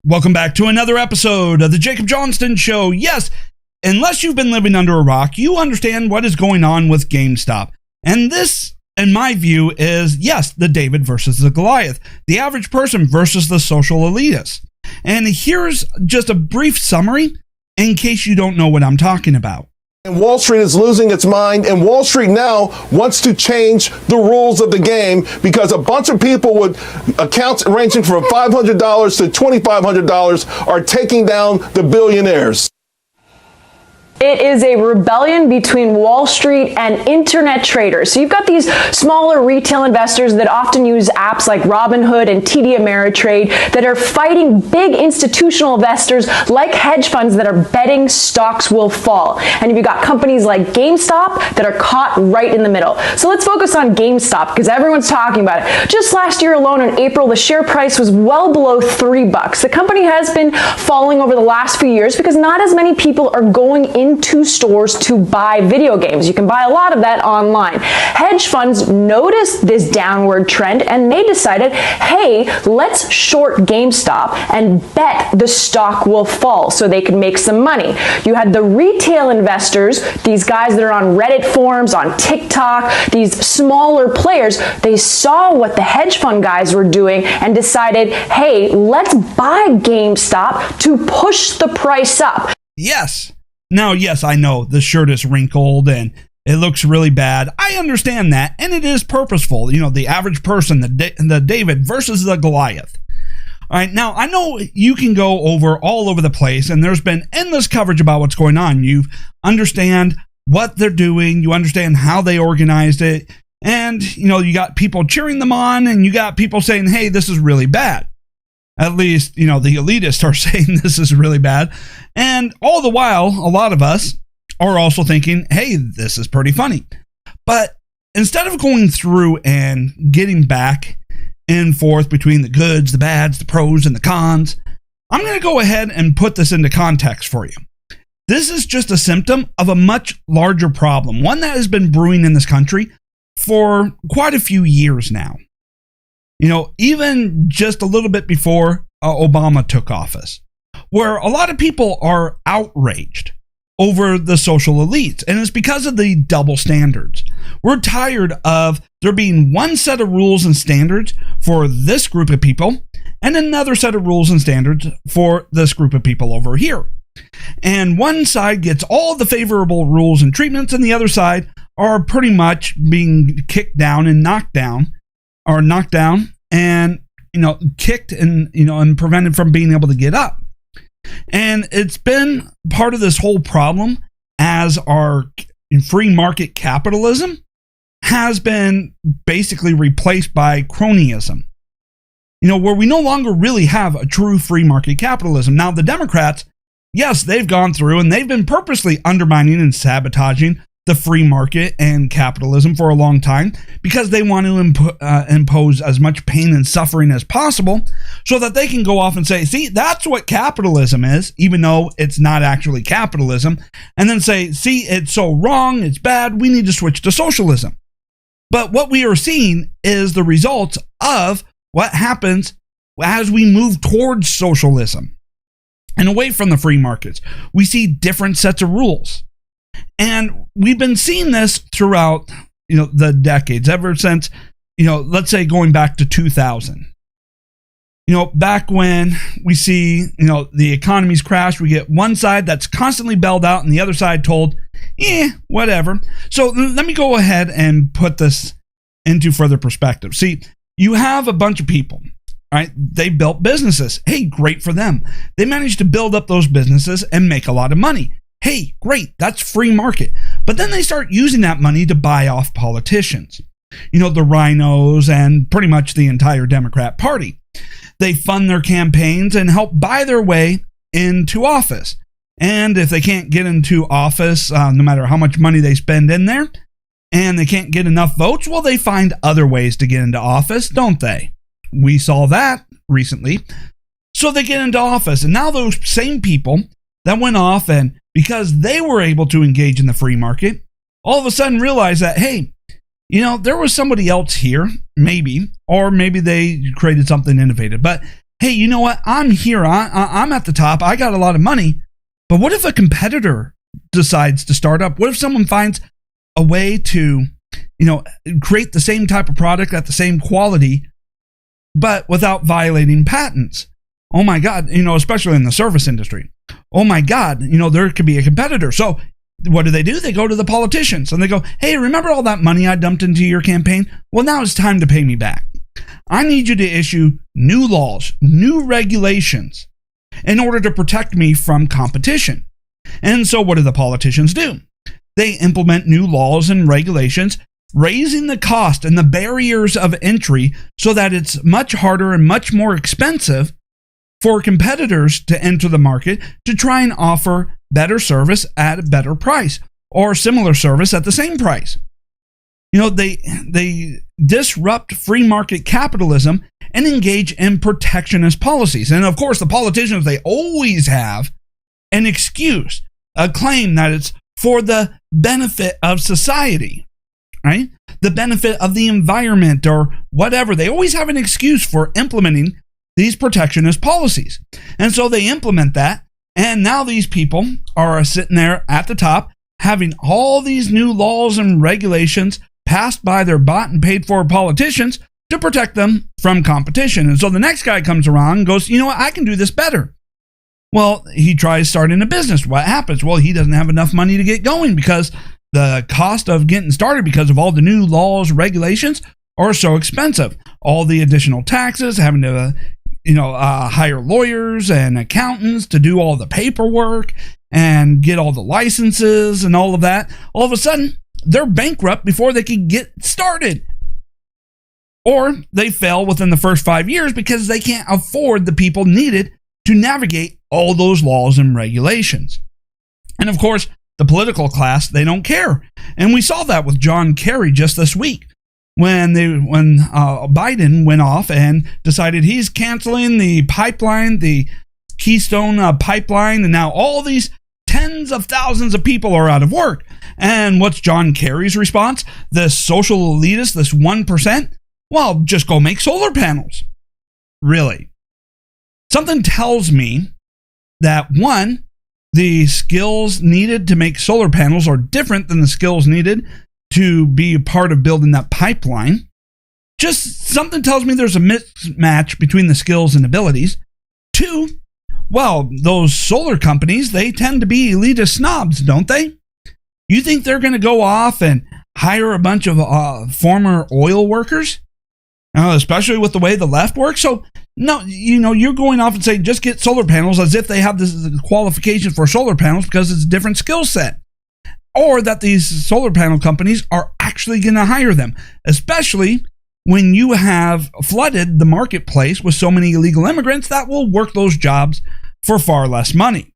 Welcome back to another episode of the Jacob Johnston Show. Yes, unless you've been living under a rock, you understand what is going on with GameStop. And this, in my view, is, yes, the David versus the Goliath, the average person versus the social elitist. And here's just a brief summary in case you don't know what I'm talking about. And Wall Street is losing its mind, and Wall Street now wants to change the rules of the game because a bunch of people with accounts ranging from $500 to $2,500 are taking down the billionaires. It is a rebellion between Wall Street and internet traders. So you've got these smaller retail investors that often use apps like Robinhood and TD Ameritrade that are fighting big institutional investors like hedge funds that are betting stocks will fall. And you've got companies like GameStop that are caught right in the middle. So let's focus on GameStop because everyone's talking about it. Just last year alone in April, the share price was well below $3. The company has been falling over the last few years because not as many people are going into stores to buy video games. You can buy a lot of that online. Hedge funds noticed this downward trend and they decided, hey, let's short GameStop and bet the stock will fall so they can make some money. You had the retail investors, these guys that are on Reddit forums, on TikTok, these smaller players, they saw what the hedge fund guys were doing and decided, hey, let's buy GameStop to push the price up. Yes. Now, yes, I know the shirt is wrinkled and it looks really bad. I understand that, and it is purposeful. You know, the average person, the David versus the Goliath. All right, now, I know you can go all over the place, and there's been endless coverage about what's going on. You understand what they're doing. You understand how they organized it. And, you know, you got people cheering them on, and you got people saying, hey, this is really bad. At least, you know, the elitists are saying this is really bad. And all the while, a lot of us are also thinking, hey, this is pretty funny. But instead of going through and getting back and forth between the goods, the bads, the pros, and the cons, I'm going to go ahead and put this into context for you. This is just a symptom of a much larger problem, one that has been brewing in this country for quite a few years now. You know, even just a little bit before Obama took office, where a lot of people are outraged over the social elites. And it's because of the double standards. We're tired of there being one set of rules and standards for this group of people and another set of rules and standards for this group of people over here. And one side gets all the favorable rules and treatments, and the other side are pretty much being kicked down and knocked down and, you know, kicked and, you know, and prevented from being able to get up. And it's been part of this whole problem as our free market capitalism has been basically replaced by cronyism. You know, where we no longer really have a true free market capitalism. Now, the Democrats, yes, they've gone through and they've been purposely undermining and sabotaging the free market and capitalism for a long time because they want to impose as much pain and suffering as possible so that they can go off and say, see, that's what capitalism is, even though it's not actually capitalism, and then say, see, it's so wrong, it's bad, we need to switch to socialism. But what we are seeing is the results of what happens as we move towards socialism and away from the free markets. We see different sets of rules. And we've been seeing this throughout, you know, the decades, ever since, you know, let's say going back to 2000. You know, back when we see, you know, the economy's crashed, we get one side that's constantly bailed out and the other side told, whatever. So let me go ahead and put this into further perspective. See, you have a bunch of people, right? They built businesses. Hey, great for them. They managed to build up those businesses and make a lot of money. Hey, great, that's free market. But then they start using that money to buy off politicians. You know, the RHINOs and pretty much the entire Democrat Party. They fund their campaigns and help buy their way into office. And if they can't get into office, no matter how much money they spend in there, and they can't get enough votes, well, they find other ways to get into office, don't they? We saw that recently. So they get into office, and now those same people that went off and because they were able to engage in the free market, all of a sudden realize that, hey, you know, there was somebody else here, maybe, or maybe they created something innovative, but hey, you know what? I'm here. I'm at the top. I got a lot of money. But what if a competitor decides to start up? What if someone finds a way to, create the same type of product at the same quality, but without violating patents? Oh my God, especially in the service industry. Oh my God, there could be a competitor. So what do? They go to the politicians and they go, hey, remember all that money I dumped into your campaign? Well, now it's time to pay me back. I need you to issue new laws, new regulations in order to protect me from competition. And so what do the politicians do? They implement new laws and regulations, raising the cost and the barriers of entry so that it's much harder and much more expensive for competitors to enter the market to try and offer better service at a better price or similar service at the same price. They disrupt free market capitalism and engage in protectionist policies. And of course, the politicians, they always have an excuse, a claim that it's for the benefit of society, right? The benefit of the environment or whatever. They always have an excuse for implementing these protectionist policies. And so they implement that. And now these people are sitting there at the top having all these new laws and regulations passed by their bought and paid for politicians to protect them from competition. And so the next guy comes around and goes, you know what, I can do this better. Well, he tries starting a business. What happens? Well, he doesn't have enough money to get going because the cost of getting started because of all the new laws, regulations are so expensive. All the additional taxes, having to hire lawyers and accountants to do all the paperwork and get all the licenses and all of that. All of a sudden, they're bankrupt before they can get started. Or they fail within the first 5 years because they can't afford the people needed to navigate all those laws and regulations. And of course, the political class, they don't care. And we saw that with John Kerry just this week when Biden went off and decided he's canceling the pipeline, the Keystone pipeline, and now all these tens of thousands of people are out of work. And what's John Kerry's response? This social elitist, this 1%? Well, just go make solar panels. Really? Something tells me that, one, the skills needed to make solar panels are different than the skills needed to be a part of building that pipeline. Just something tells me there's a mismatch between the skills and abilities. Two, well, those solar companies, they tend to be elitist snobs, don't they? You think they're going to go off and hire a bunch of former oil workers? Especially with the way the left works. So, no, you're going off and saying just get solar panels as if they have the qualifications for solar panels because it's a different skill set. Or that these solar panel companies are actually going to hire them, especially when you have flooded the marketplace with so many illegal immigrants that will work those jobs for far less money.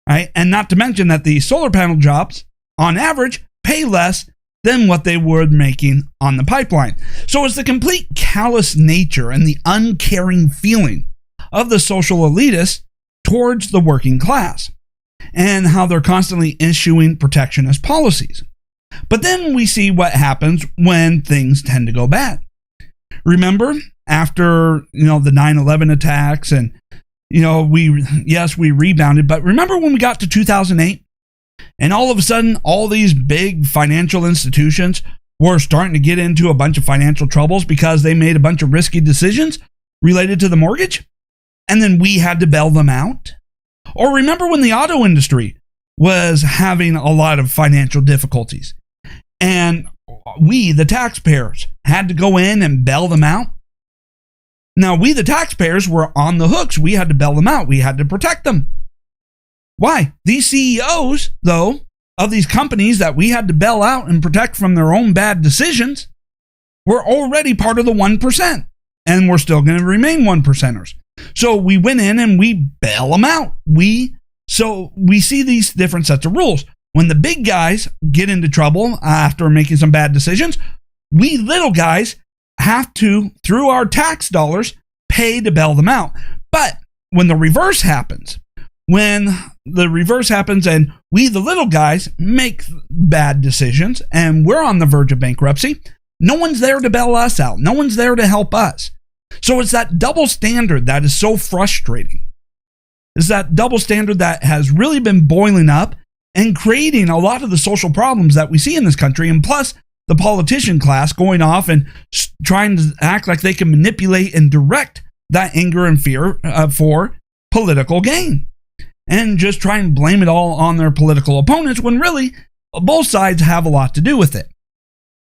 Right? And not to mention that the solar panel jobs, on average, pay less than what they were making on the pipeline. So it's the complete callous nature and the uncaring feeling of the social elitists towards the working class and how they're constantly issuing protectionist policies. But then we see what happens when things tend to go bad. Remember, after the 9/11 attacks and we rebounded, but remember when we got to 2008? And all of a sudden, all these big financial institutions were starting to get into a bunch of financial troubles because they made a bunch of risky decisions related to the mortgage. And then we had to bail them out. Or remember when the auto industry was having a lot of financial difficulties and we, the taxpayers, had to go in and bail them out? Now, we, the taxpayers, were on the hooks. We had to bail them out. We had to protect them. Why? These CEOs, though, of these companies that we had to bail out and protect from their own bad decisions were already part of the 1%, and we're still going to remain 1%ers. So we went in and we bail them out. So we see these different sets of rules. When the big guys get into trouble after making some bad decisions, we little guys have to, through our tax dollars, pay to bail them out. But when the reverse happens, and we, the little guys, make bad decisions and we're on the verge of bankruptcy, no one's there to bail us out. No one's there to help us. So it's that double standard that is so frustrating. It's that double standard that has really been boiling up and creating a lot of the social problems that we see in this country. And plus, the politician class going off and trying to act like they can manipulate and direct that anger and fear for political gain. And just try and blame it all on their political opponents when really both sides have a lot to do with it.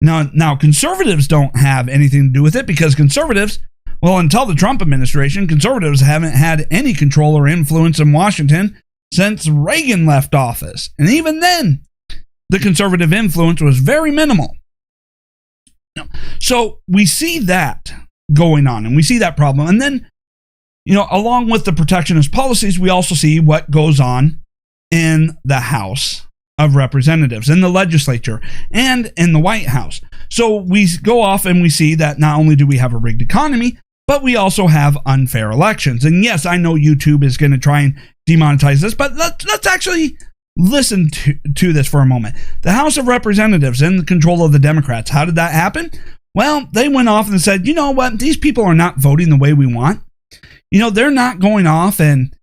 Now conservatives don't have anything to do with it because conservatives, well, until the Trump administration, conservatives haven't had any control or influence in Washington since Reagan left office. And even then, the conservative influence was very minimal. So we see that going on and we see that problem. And then, along with the protectionist policies, we also see what goes on in the House of Representatives, in the legislature, and in the White House. So we go off and we see that not only do we have a rigged economy, but we also have unfair elections. And yes, I know YouTube is going to try and demonetize this, but let's actually listen to this for a moment. The House of Representatives in the control of the Democrats. How did that happen? Well, they went off and said, you know what? These people are not voting the way we want. They're not going off and,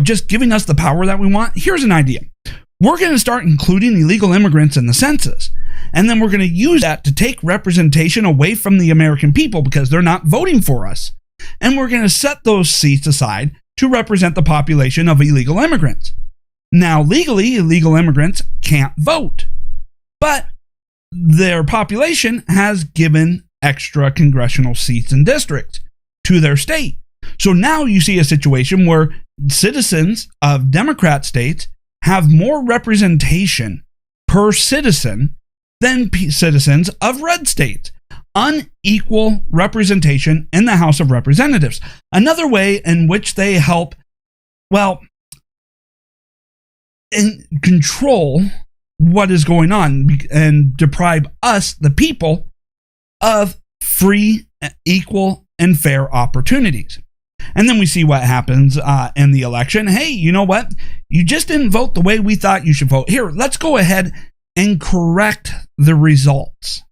just giving us the power that we want. Here's an idea. We're going to start including illegal immigrants in the census. And then we're going to use that to take representation away from the American people because they're not voting for us. And we're going to set those seats aside to represent the population of illegal immigrants. Now, legally, illegal immigrants can't vote, but their population has given extra congressional seats and districts to their state. So now you see a situation where citizens of Democrat states have more representation per citizen than citizens of red states. Unequal representation in the House of Representatives. Another way in which they help, and control what is going on and deprive us, the people, of free, equal, and fair opportunities. And then we see what happens in the election. Hey, you know what? You just didn't vote the way we thought you should vote. Here, let's go ahead and correct the results.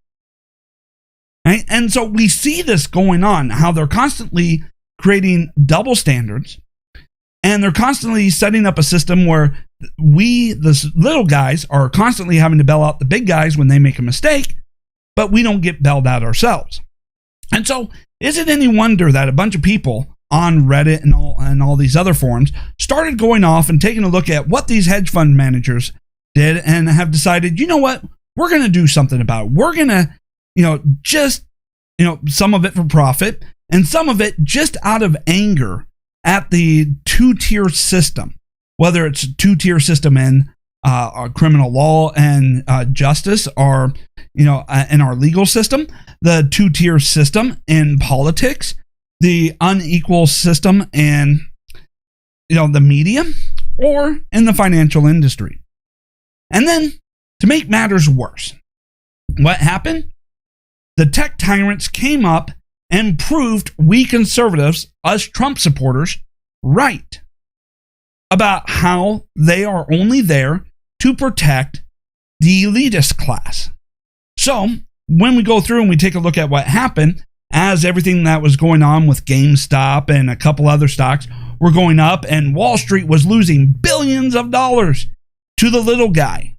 Right? And so we see this going on, how they're constantly creating double standards, and they're constantly setting up a system where we, the little guys, are constantly having to bail out the big guys when they make a mistake, but we don't get bailed out ourselves. And so is it any wonder that a bunch of people on Reddit and all these other forums started going off and taking a look at what these hedge fund managers did and have decided, you know what, we're going to do something about it. We're going to, some of it for profit and some of it just out of anger at the two-tier system, whether it's a two-tier system in our criminal law and justice, or in our legal system, the two-tier system in politics, the unequal system in the media, or in the financial industry. And then, to make matters worse, what happened? The tech tyrants came up and proved we conservatives, us Trump supporters, right about how they are only there to protect the elitist class. So, when we go through and we take a look at what happened, as everything that was going on with GameStop and a couple other stocks were going up, and Wall Street was losing billions of dollars to the little guy,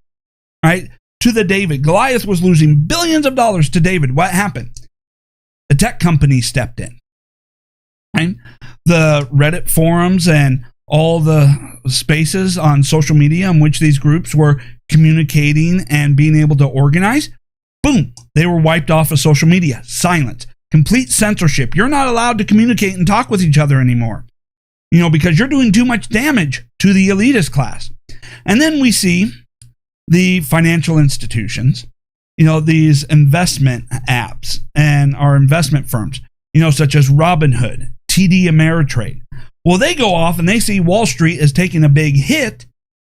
right? To the David. Goliath was losing billions of dollars to David. What happened? The tech company stepped in, right? The Reddit forums and all the spaces on social media in which these groups were communicating and being able to organize, boom, they were wiped off of social media. Silence. Complete censorship. You're not allowed to communicate and talk with each other anymore, because you're doing too much damage to the elitist class. And then we see the financial institutions, these investment apps and our investment firms, such as Robinhood, TD Ameritrade. Well, they go off and they see Wall Street is taking a big hit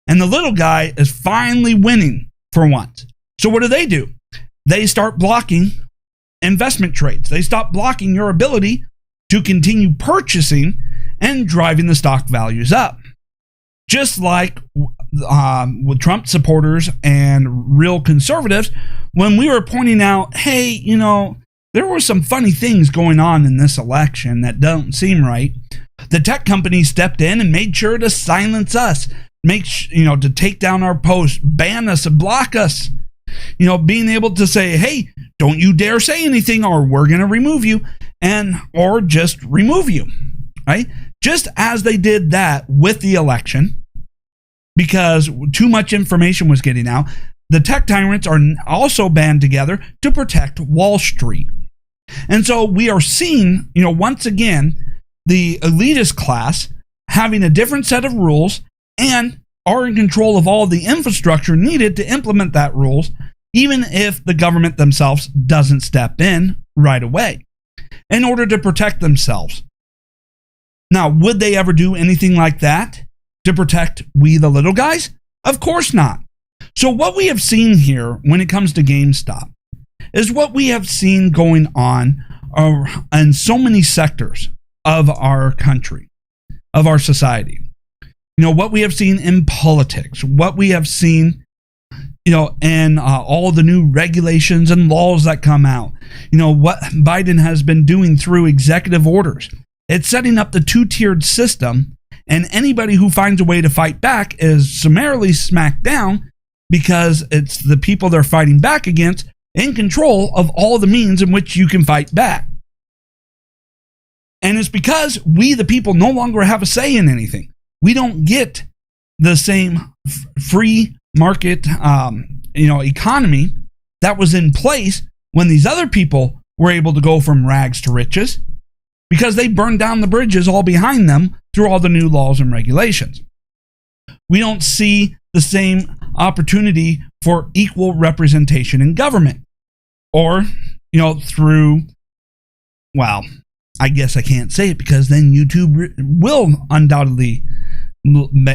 and the little guy is finally winning for once. So what do? They start blocking investment trades. They stop blocking your ability to continue purchasing and driving the stock values up. Just like with Trump supporters and real conservatives, when we were pointing out, hey, there were some funny things going on in this election that don't seem right. The tech companies stepped in and made sure to silence us, to take down our posts, ban us and block us. Being able to say, hey, don't you dare say anything or we're going to remove you, or just remove you, right? Just as they did that with the election, because too much information was getting out, the tech tyrants are also band together to protect Wall Street. And so we are seeing, once again, the elitist class having a different set of rules and are in control of all the infrastructure needed to implement that rules, even if the government themselves doesn't step in right away in order to protect themselves. Now, would they ever do anything like that to protect we the little guys? Of course not. So what we have seen here when it comes to GameStop is what we have seen going on in so many sectors of our country, of our society. What we have seen in politics, what we have seen, and all the new regulations and laws that come out, what Biden has been doing through executive orders. It's setting up the two-tiered system, and anybody who finds a way to fight back is summarily smacked down because it's the people they're fighting back against in control of all the means in which you can fight back. And it's because we, the people, no longer have a say in anything. We don't get the same free market, economy that was in place when these other people were able to go from rags to riches, because they burned down the bridges all behind them through all the new laws and regulations. We don't see the same opportunity for equal representation in government, or, through, well, I guess I can't say it because then YouTube will undoubtedly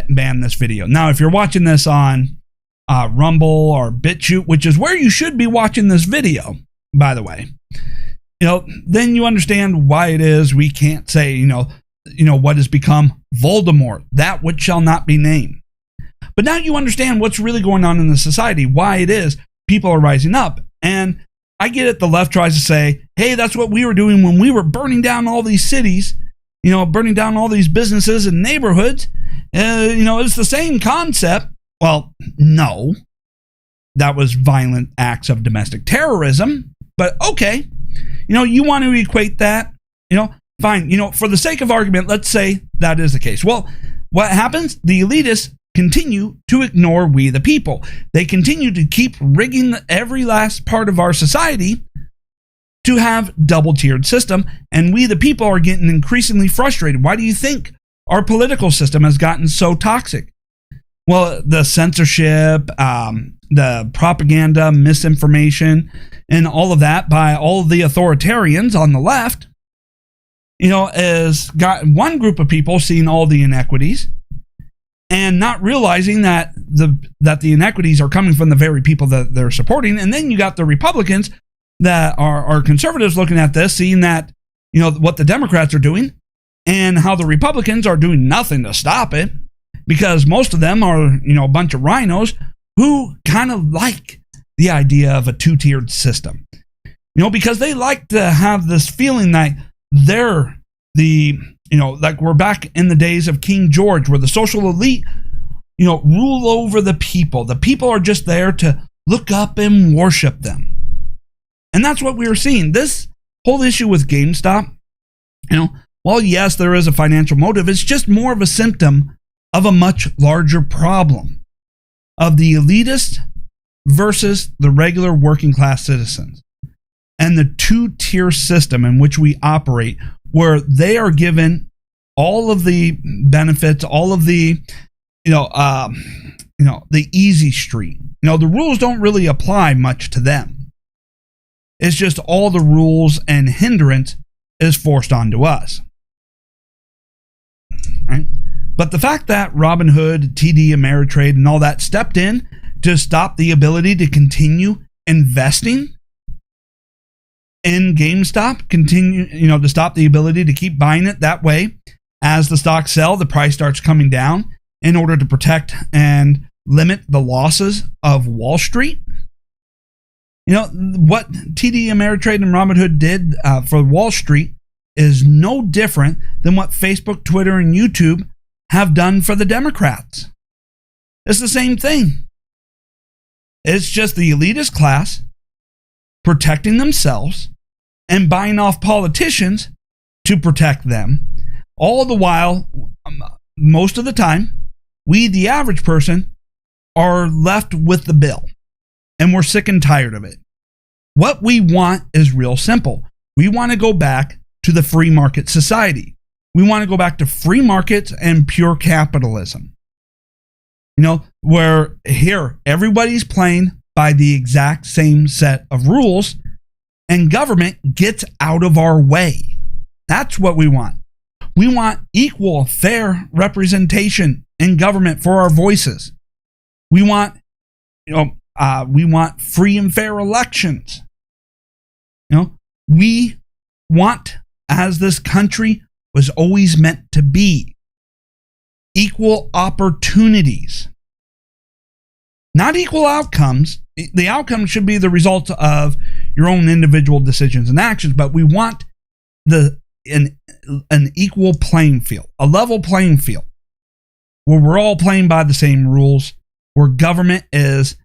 ban this video. Now, if you're watching this on Rumble or BitChute, which is where you should be watching this video, by the way, then you understand why it is we can't say, what has become Voldemort, that which shall not be named. But now you understand what's really going on in the society, why it is people are rising up. And I get it, the left tries to say, hey, that's what we were doing when we were burning down all these cities, burning down all these businesses and neighborhoods. It's the same concept. Well, no, that was violent acts of domestic terrorism. But okay, you want to equate that, fine. For the sake of argument, let's say that is the case. Well, what happens? The elitists continue to ignore we the people. They continue to keep rigging every last part of our society to have double-tiered system, and we the people are getting increasingly frustrated. Why do you think our political system has gotten so toxic? Well, the censorship, the propaganda, misinformation, and all of that by all of the authoritarians on the left, has got one group of people seeing all the inequities and not realizing that the inequities are coming from the very people that they're supporting. And then you got the Republicans that are conservatives looking at this, seeing that, what the Democrats are doing and how the Republicans are doing nothing to stop it, because most of them are, a bunch of RHINOs who kind of like the idea of a two-tiered system, because they like to have this feeling that they're like we're back in the days of King George, where the social elite, rule over the people. The people are just there to look up and worship them. And that's what we were seeing. This whole issue with GameStop, while yes, there is a financial motive, it's just more of a symptom of a much larger problem of the elitist versus the regular working class citizens, and the two-tier system in which we operate, where they are given all of the benefits, all of the, the easy street. The rules don't really apply much to them. It's just all the rules and hindrance is forced onto us. Right? But the fact that Robinhood, TD Ameritrade, and all that stepped in to stop the ability to continue investing in GameStop, to stop the ability to keep buying it that way, as the stocks sell, the price starts coming down in order to protect and limit the losses of Wall Street. You know, what TD Ameritrade and Robinhood did for Wall Street is no different than what Facebook, Twitter, and YouTube have done for the Democrats. It's the same thing. It's just the elitist class protecting themselves and buying off politicians to protect them. All the while, most of the time, we, the average person, are left with the bill. And we're sick and tired of it. What we want is real simple. We want to go back to the free market society. We want to go back to free markets and pure capitalism. You know, where here everybody's playing by the exact same set of rules and government gets out of our way. That's what we want. We want equal, fair representation in government for our voices. We want, we want free and fair elections. You know, we want, as this country was always meant to be, equal opportunities. Not equal outcomes. The outcome should be the result of your own individual decisions and actions, but we want an equal playing field, a level playing field, where we're all playing by the same rules, where government is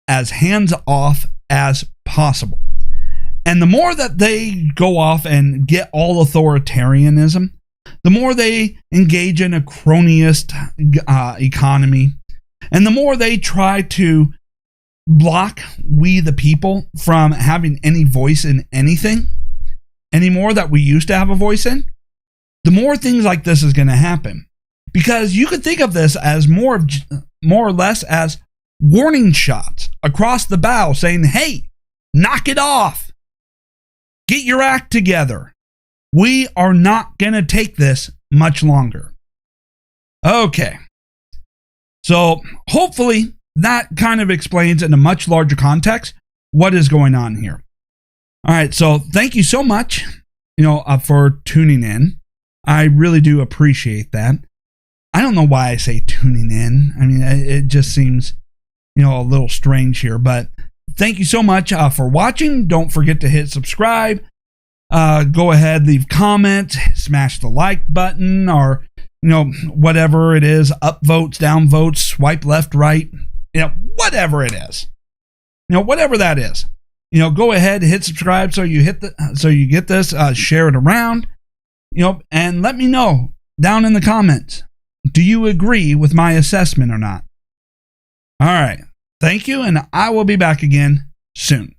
as hands-off as possible. And the more that they go off and get all authoritarianism, the more they engage in a cronyist economy, and the more they try to block we the people from having any voice in anything anymore that we used to have a voice in, the more things like this is going to happen. Because you could think of this as more or less as warning shots across the bow saying, hey, knock it off. Get your act together. We are not going to take this much longer. Okay. So hopefully that kind of explains in a much larger context what is going on here. All right. So thank you so much, for tuning in. I really do appreciate that. I don't know why I say tuning in. I mean, it just seems, a little strange here, but thank you so much for watching. Don't forget to hit subscribe. Go ahead, leave comments, smash the like button, or, whatever it is, up votes, down votes, swipe left, right, whatever it is, whatever that is, go ahead, hit subscribe so you get this, share it around, and let me know down in the comments. Do you agree with my assessment or not? All right. Thank you, and I will be back again soon.